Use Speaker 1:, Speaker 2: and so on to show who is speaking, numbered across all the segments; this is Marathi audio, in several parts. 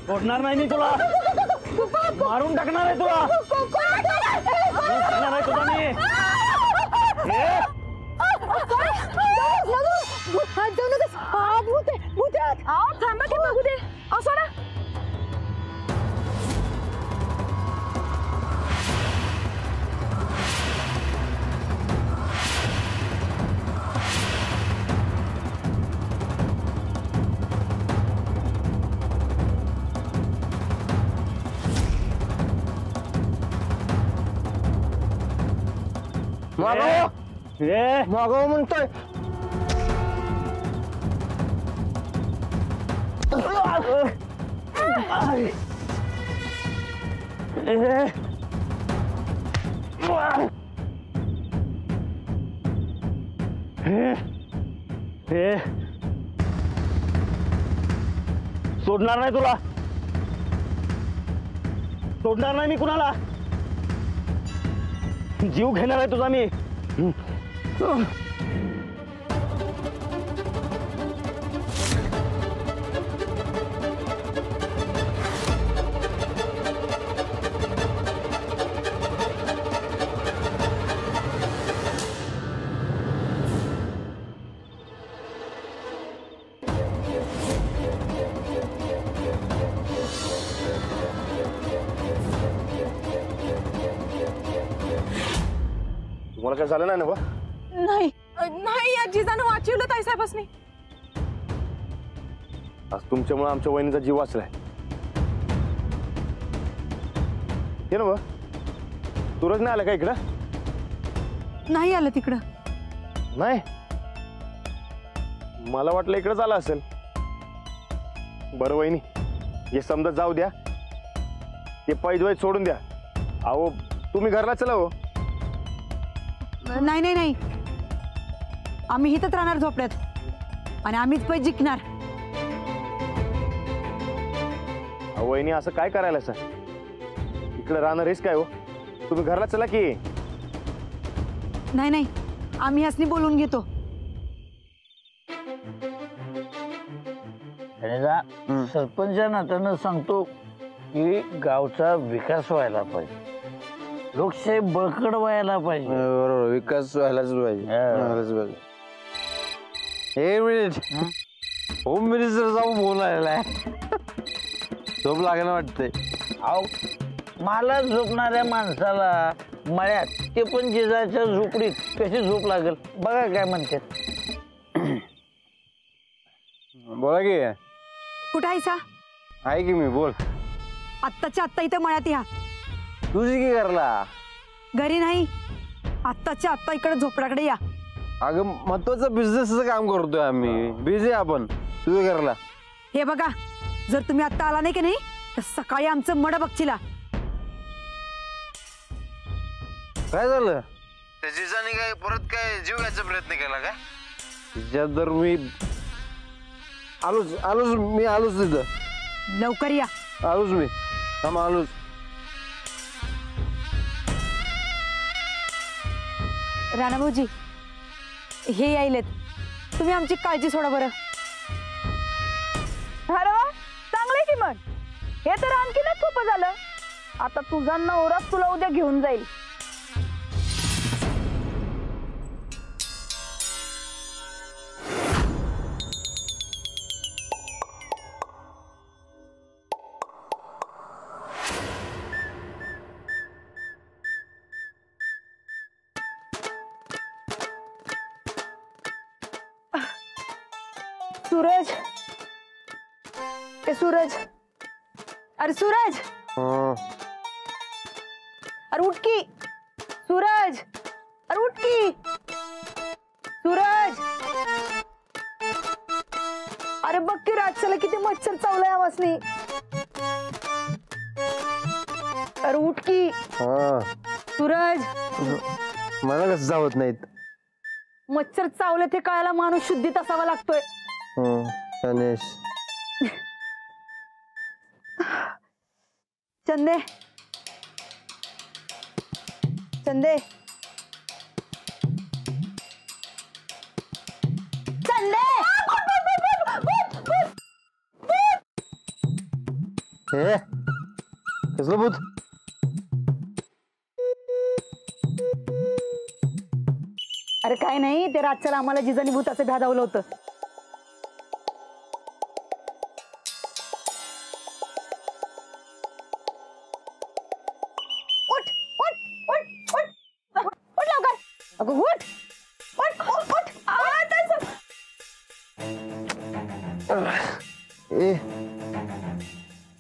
Speaker 1: सोडणार नाही मी तुला, मारून टाकणार आहे तुला, टाकणार आहे तुला मी.
Speaker 2: थांबा की बघू दे. सोडा.
Speaker 1: मागव म्हणतोय.
Speaker 3: सोडणार नाही तुला, सोडणार नाही मी कुणाला. जीव घेणार आहे तुझा मी. तुम्हाला काय झालं नाही ना?
Speaker 2: नाही नाही, या जिजानं वाचवलं ताईसाहेबांनी.
Speaker 3: आज तुमच्यामुळे आमच्या वहिनीचा जीव वाचलाय. हे ना सूरज नाही आला का इकडं?
Speaker 2: नाही आलं तिकडं.
Speaker 3: नाही, मला वाटलं इकडंच आला असेल. बरं वहिनी, हे समजा जाऊ द्या, ते पैज वैज सोडून द्या. अहो तुम्ही घरला चला. हो
Speaker 2: नाही नाही नाही, आम्ही इथंच राहणार झोपड्यात आणि आम्हीच पैसे जिंकणार.
Speaker 3: वहिनी असं काय करायला सर? इकडे राहणं रिस्क आहे. हो तुम्ही घरला चला की.
Speaker 2: नाही नाही, आम्ही ह्यासनी बोलून घेतो.
Speaker 1: सरपंचा नात्यानं सांगतो की गावचा विकास व्हायला पाहिजे, लोकशाही बळकट व्हायला पाहिजे.
Speaker 4: बरोबर, विकास व्हायलाच पाहिजे. एक मिनिट, होम मिनिस्टर जाऊन बोलायला आहे. झोप लागेल वाटतंय.
Speaker 1: अहो मला झोपणाऱ्या माणसाला मळ्यात, ते पण जिजाच्या झोपडीत कशी झोप लागेल बघा काय म्हणतात.
Speaker 4: बोला की.
Speaker 2: कुठं आहेसा?
Speaker 4: आहे की मी, बोल.
Speaker 2: आत्ताच्या आत्ता इथं मळ्यात या.
Speaker 4: तुझी की घरला?
Speaker 2: घरी नाही, आत्ताच्या आत्ता इकडे झोपड्याकडे या.
Speaker 4: अगं महत्वाचं बिझनेसचं काम करतोय आम्ही, बिझी आपण. तुझ्या घरला
Speaker 2: हे बघा, जर तुम्ही आत्ता आला नाही की नाही तर सकाळी आमचं मड बघचिला.
Speaker 4: काय झालं? त्या जिजाने काय परत काय जीव घ्यायचा प्रयत्न केला का? तिच्यात जर मी आलोच तिथं.
Speaker 2: लवकर या.
Speaker 4: आलोच मी. थांब, आलोच.
Speaker 2: राणाभाऊजी हे यायलेत, तुम्ही आमची काळजी सोडा बरं.
Speaker 5: अरे वा, चांगलंय की मग. हे तर आणखीनच सोपं झालं. आता तुझा नवराच तुला उद्या घेऊन जाईल. सूरज, ए सूरज, अरे सूरज, अरे उठ की. सूरज, अरे उठ की. सूरज, अरे बघ की रातच्याला किती मच्छर चावलाय आवाजनी. अरे उठ की. सूरज,
Speaker 4: मला कसं जावत नाहीत.
Speaker 2: मच्छर चावले ते कळायला माणूस शुद्धीत असावा लागतोय.
Speaker 4: गणेश.
Speaker 2: चंदे, चंदे,
Speaker 4: हे कसलं भूत?
Speaker 2: अरे काय नाही, ते रातच्याला आम्हाला जिजानी भूताचं धादावलं होतं. उठ उठ उठ उठ उठ लवकर. अगं उठ उठ उठ.
Speaker 4: ए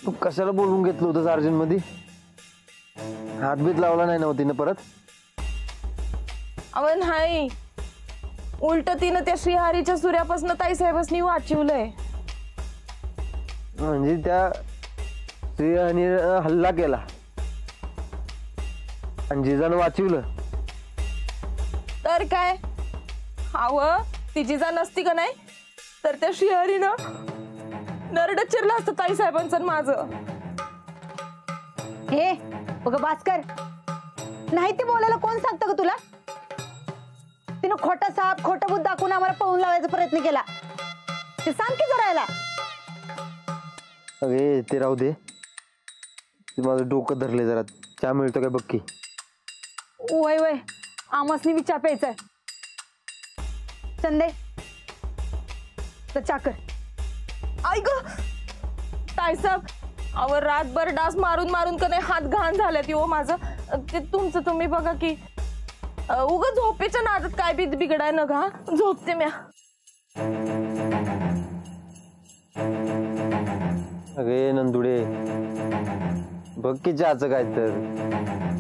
Speaker 4: तू कशाला बोलून घेतलं होतं अर्जंट मध्ये? हातबीत लावला नाही ना तिनं परत?
Speaker 6: अव नाही, उलट तिनं त्या श्रीहरीच्या सूर्यापासून ताईसाहेबांनी वाचवलंय.
Speaker 4: म्हणजे त्या स्त्रियाने हल्ला केला आणि जिजानं वाचवलं.
Speaker 6: तर काय, अव ती जिजा नसती का नाही तर त्या श्रीहरीनं नरड चिरलं असतं ताईसाहेबांचं आणि माझं.
Speaker 2: हे बघ भास्कर, नाही ते बोलायला कोण सांगतं का तुला? तिनं खोटा साप खोटं भूत दाखवून आम्हाला पळून लावायचा प्रयत्न केला. ते सांग की जरा याला.
Speaker 4: अगे ते राहू दे, ते माझं डोकं धरले जरा. चहा मिळतो काय बघ की.
Speaker 2: वय वय आमसनी विचार प्यायचाय. चंदे तर चाकर.
Speaker 6: ऐक ताईसाहेब, अव रातभर डास मारून मारून का नाही हात घाण झाल्यात हो माझं. ते तुमचं तुम्ही बघा की. उगा झोपेच्या नादात काय बी बिघडाय न घा. झोपते म्या.
Speaker 4: अगे नंदुडे बघ की चहाचं काय तर.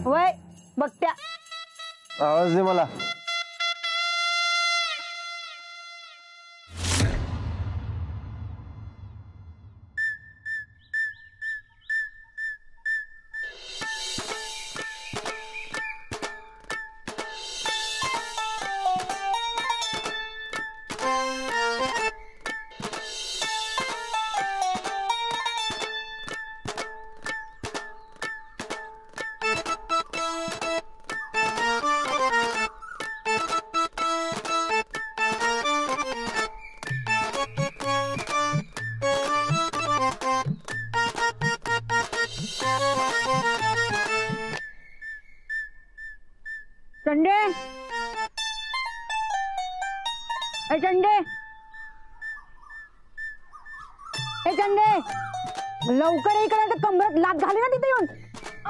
Speaker 2: वय बघत्या.
Speaker 4: आवाज दे मला.
Speaker 2: चंडे ए चंडे ए चंडे लवकर ये इकडे, तर कमरात लात घाली ना तिथे येऊन.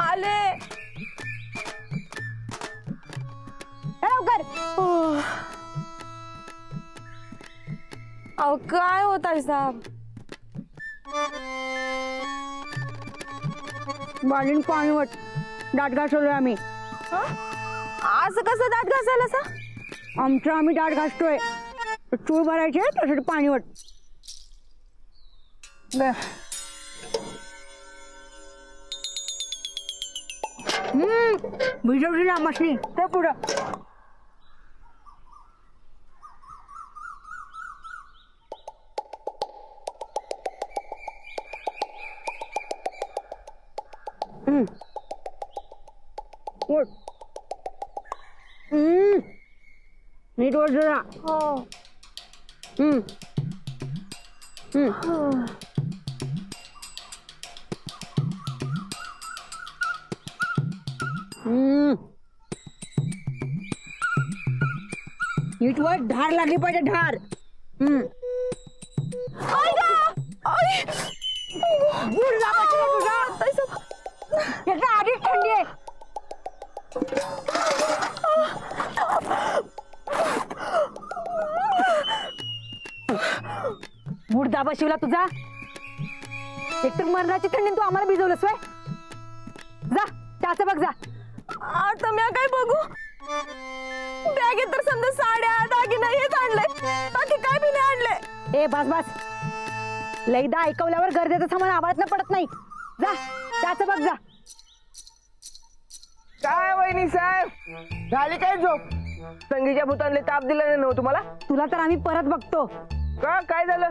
Speaker 6: आले
Speaker 2: ए, लवकर.
Speaker 6: अहो काय होत आहे साहेब?
Speaker 2: बालीन पाणी वाट दाट घासवलोय आम्ही.
Speaker 6: असं कसं दात घासायला सा?
Speaker 2: आमचं आम्ही दाट घासतोय. चूळ भरायचे त्यासाठी पाणी वाट. भिजवली ना मशनी ते पुढं. उठ. नीट वर जरा. नीट वर धार लागली पाहिजे. धार. तुझा आधीच थंडी आहे. मूड दाबा शिवला तुझा. एकतर मरणाची थंडी तू आम्हाला भिजवलंस वय. जा त्याचं बघ जा.
Speaker 6: आता मी काय बघू? बॅगेत तर समजा साड्या दागिना हेच आणलंय, बाकी काय बी नाही आणलंय.
Speaker 2: ए बस बस, लईदा ऐकवल्यावर गरजेचं सामान आवाज पडत नाही. जा त्याचं बघ जा.
Speaker 7: काय वहिनी साहेब झाली काय झोप? संगीच्या भूतांनी ताप दिला नाही नव्ह तुम्हाला?
Speaker 2: तुला तर आम्ही परत बघतो.
Speaker 7: का काय झालं?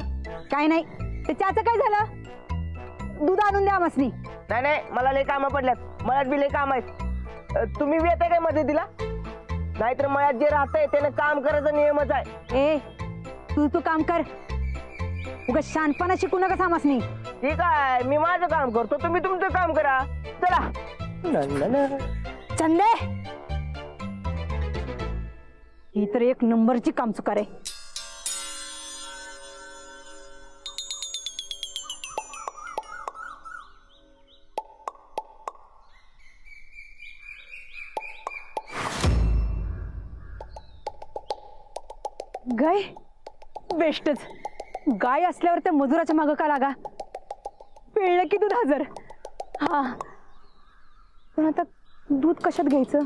Speaker 2: काय नाही. ते त्याचं काय झालं? दूध आणून द्या मसनी.
Speaker 7: नाही नाही, मला लय कामं पडल्यात. मळ्यात बी लय काम आहेत. तुम्ही येते काय मदतीला? नाहीतर मळ्यात जे राहतंय त्यानं काम करायचा नियमच आहे.
Speaker 2: ए तू काम कर. उगा शानपणा शिकू नका सामसनी.
Speaker 7: ठीक आहे, मी माझं काम करतो, तुम्ही तुमचं काम करा. चला.
Speaker 2: चंदे, ही तर एक नंबरची काम चुकार आहे. गाय बेस्टच. गाय असल्यावर त्या मजुराच्या मागं का लागा? पिळलं की दूध हजर. हा, पण आता दूध कशात घ्यायचं?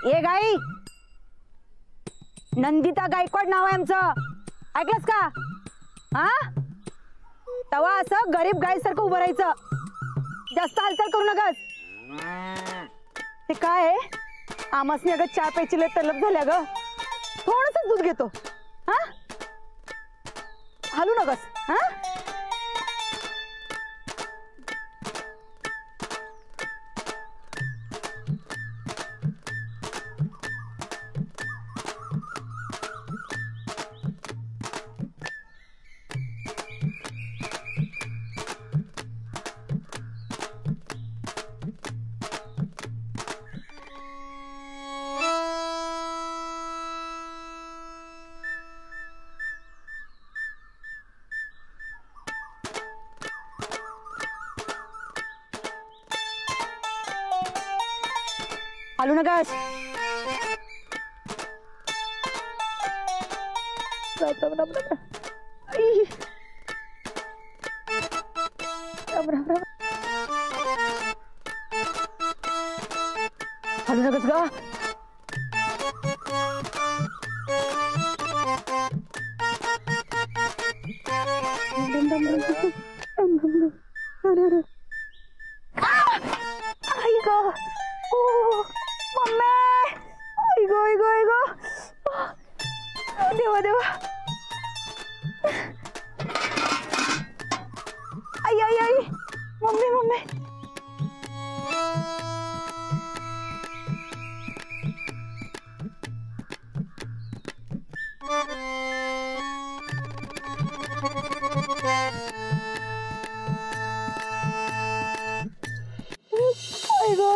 Speaker 2: ए गाई, नंदिता गायकवाड नाव आहे आमचं, ऐकलंस का? हा, तवा असं गरीब गाय सारखं उभं राहायचं, जास्त हालचाल करू नकस. ते काय आहे, आमासनी अगं चहा प्यायची लय तलब झाल्या ग, थोडंसं दूध घेतो. हा, हलू नकस. हा, हलू नकास. हलू नकास गा. आई ग, मम्मी, आई गो, आई गो, आई गो, देवा देवा, आई आई आई, मम्मी मम्मी. आई गो,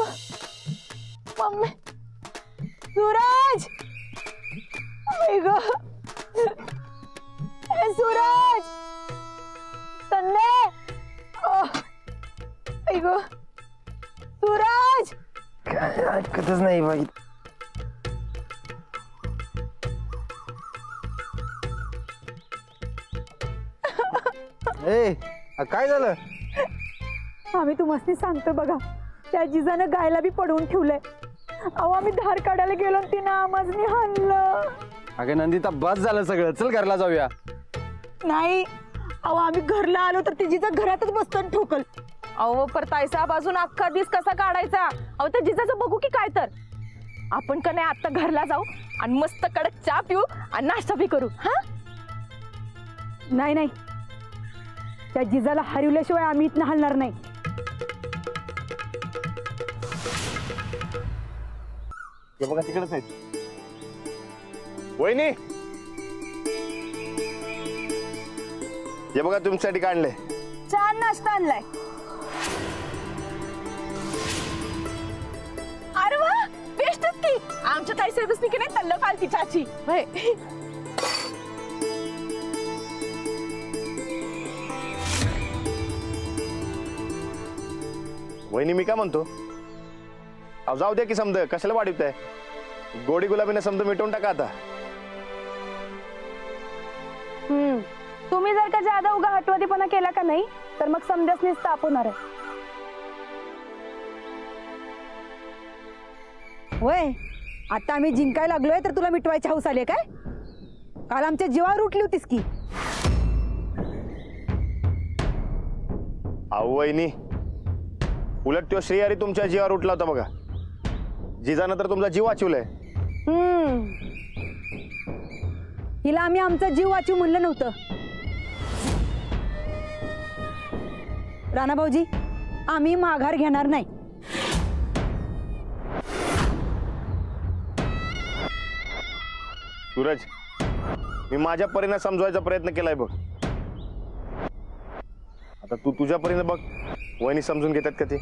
Speaker 2: मम्मी, सूरज, आई गो, सूरज, तन्ने, आई गो, सूरज.
Speaker 4: काय ऐकतच नाही बाई. ए, काय झालं?
Speaker 2: आम्ही तुम्हाला सांगतो बघा, त्या जिजानं गायला बी पडवून ठेवलंय. अहो, आम्ही धार काढायला गेलो आणि तिनं आम्हासनी हाणलं.
Speaker 4: अगं नंदिता, बस झालं सगळं, चल घरला जाऊया.
Speaker 2: नाही, अहो आम्ही घरला आलो तर ती जिजा घरातच बसतं ठोकल.
Speaker 6: अहो पर ताईसाहेब, अजून अख्खा दिस कसा काढायचा? अहो त्या जिजाचं बघू की काय तर. आपण का नाही आता घरला जाऊ आणि मस्त कडक चहा पिऊ आणि नाश्ता बी करू. हा,
Speaker 2: नाही नाही, त्या जिजाला हरवल्याशिवाय आम्ही इथनं हलणार नाही.
Speaker 3: हे बघा तिकडेच आहेत. वहिनी, हे बघा तुमच्यासाठी काढले.
Speaker 5: छान नाश्ता आणलाय.
Speaker 6: अरे वा, बेस्टच की. आमच्या ताईसाहेबच की नाही तल्ल पालती चाची. होय.
Speaker 3: वहिनी, मी काय म्हणतो, अहो जाऊ द्या की समज, कशाला वाढवताय? गोडी गुलाबीने समज मिटवून टाका आता.
Speaker 5: तुम्ही जर का जादा उगा हटवतीपणा केला का नाही तर मग समजाच ताप होणार आहे.
Speaker 2: होय, आता आम्ही जिंकायला लागलोय तर तुला मिटवायची हौस आली काय? काल आमच्या जीवावर उठली होतीस की.
Speaker 3: अहो वहिनी, उलट तो श्रीहरी तुमच्या जीवावर उठला होता बघा. जिजानं तर तुमचा जीव वाचवलाय.
Speaker 2: हिला आम्ही आमचा जीव वाचू म्हणलं नव्हतं. राणा भाऊजी, आम्ही माघार घेणार नाही.
Speaker 3: सूरज, मी माझ्या परीने समजवायचा प्रयत्न केलाय बघ. आता तू तुझ्या परीने बघ, वहिनी समजून घेतात का ते.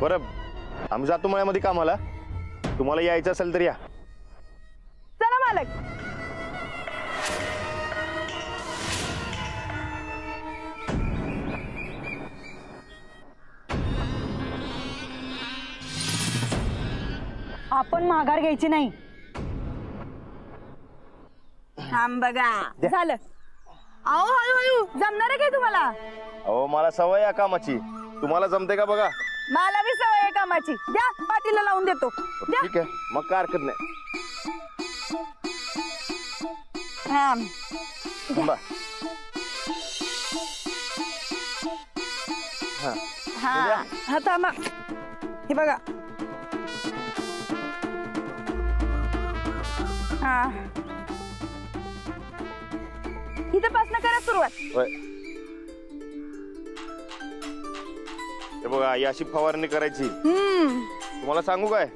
Speaker 3: बरं, आम्ही जातो मळ्यामध्ये कामाला. तुम्हाला यायचं असेल तर या.
Speaker 5: चला मालक.
Speaker 2: आपण माघार घ्यायची नाही.
Speaker 5: थांब बघा. झालं. अहो हळूहळू जमणार आहे काय तुम्हाला?
Speaker 3: अहो मला सवय या कामाची, तुम्हाला जमते का बघा.
Speaker 5: मला बी सवय आहे कामाची. द्या, पाटीला लावून देतो. द्या.
Speaker 3: ठीक आहे, मग काय हरकत नाही.
Speaker 5: थांब.
Speaker 3: थांबा.
Speaker 5: हा हा थांबा. हे बघा. हा इथपासून करा सुरुवात.
Speaker 3: होय. हे बघा, अशी फवारणी करायची. तुम्हाला सांगू काय,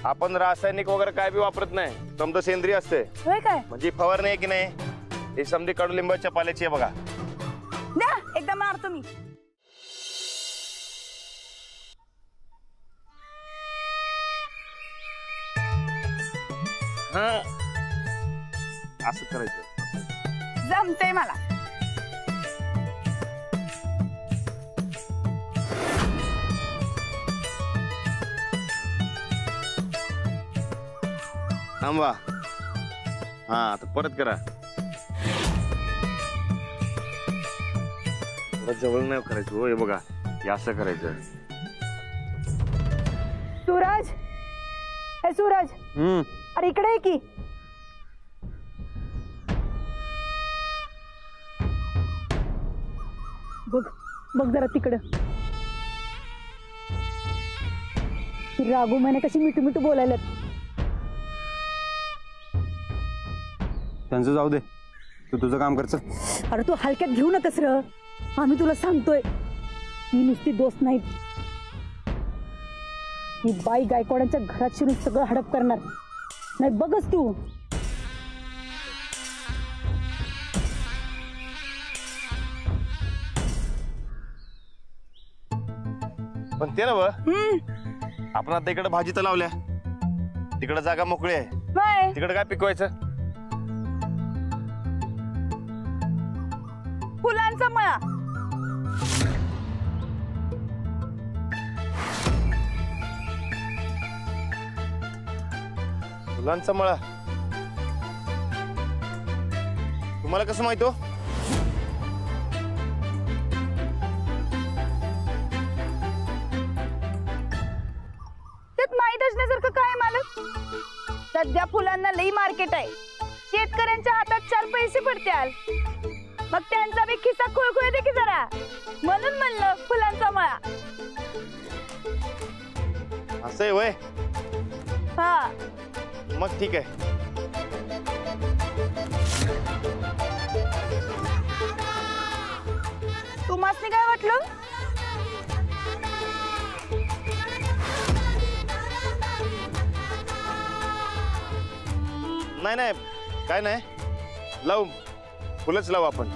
Speaker 3: आपण रासायनिक वगैरे काय बी वापरत नाही. समजा सेंद्रिय असते.
Speaker 5: होय काय?
Speaker 3: म्हणजे फवारणी आहे की नाही, हे समधी कडुलिंबाच्या पाल्याची आहे बघा.
Speaker 5: द्या, एकदा मारतो मी.
Speaker 3: हा, असं करायचं.
Speaker 5: जमतंय मला.
Speaker 3: थांबा. हा, आता परत करा. परत जवळ नाही करायचं. हो, हे बघा, हे असं करायचं.
Speaker 2: सूरज, हे सूरज, अरे इकडे आहे की. बघ बघ जरा तिकडं. राघू म्हणे कशी मिठू मिठू बोलायला.
Speaker 4: त्यांचं जाऊ दे, तू तुझं काम करच.
Speaker 2: अरे तू हलक्यात घेऊ नकस र. आम्ही तुला सांगतोय, ही नुसती दोस्त नाही. ही बाई गायकवाडांच्या घरात शिरून सगळं हडप करणार नाही. बघच तू.
Speaker 3: पण ते ना आपण आता इकडे भाजी तर लावल्या, तिकडे जागा मोकळी आहे.
Speaker 5: बाय.
Speaker 3: तिकडे काय पिकवायचं?
Speaker 5: फुलांचा मळा.
Speaker 3: फुलांचा मळा. तुम्हाला कसं माहित हो?
Speaker 5: त्यात माहित असण्यासारखं काय मालक? सध्या फुलांना लई मार्केट आहे. शेतकऱ्यांच्या हातात 4 पैसे पडत्याल, मग त्यांचा बी खिसा खुळखुळ दे की जरा. म्हणून म्हणलं फुलांचा मळा.
Speaker 3: असं आहे वय.
Speaker 5: हा,
Speaker 3: मग ठीक आहे.
Speaker 5: तुम्हासनी काय वाटलं?
Speaker 3: नाही नाही, काय नाही, लावू. फुलंच लावू आपण.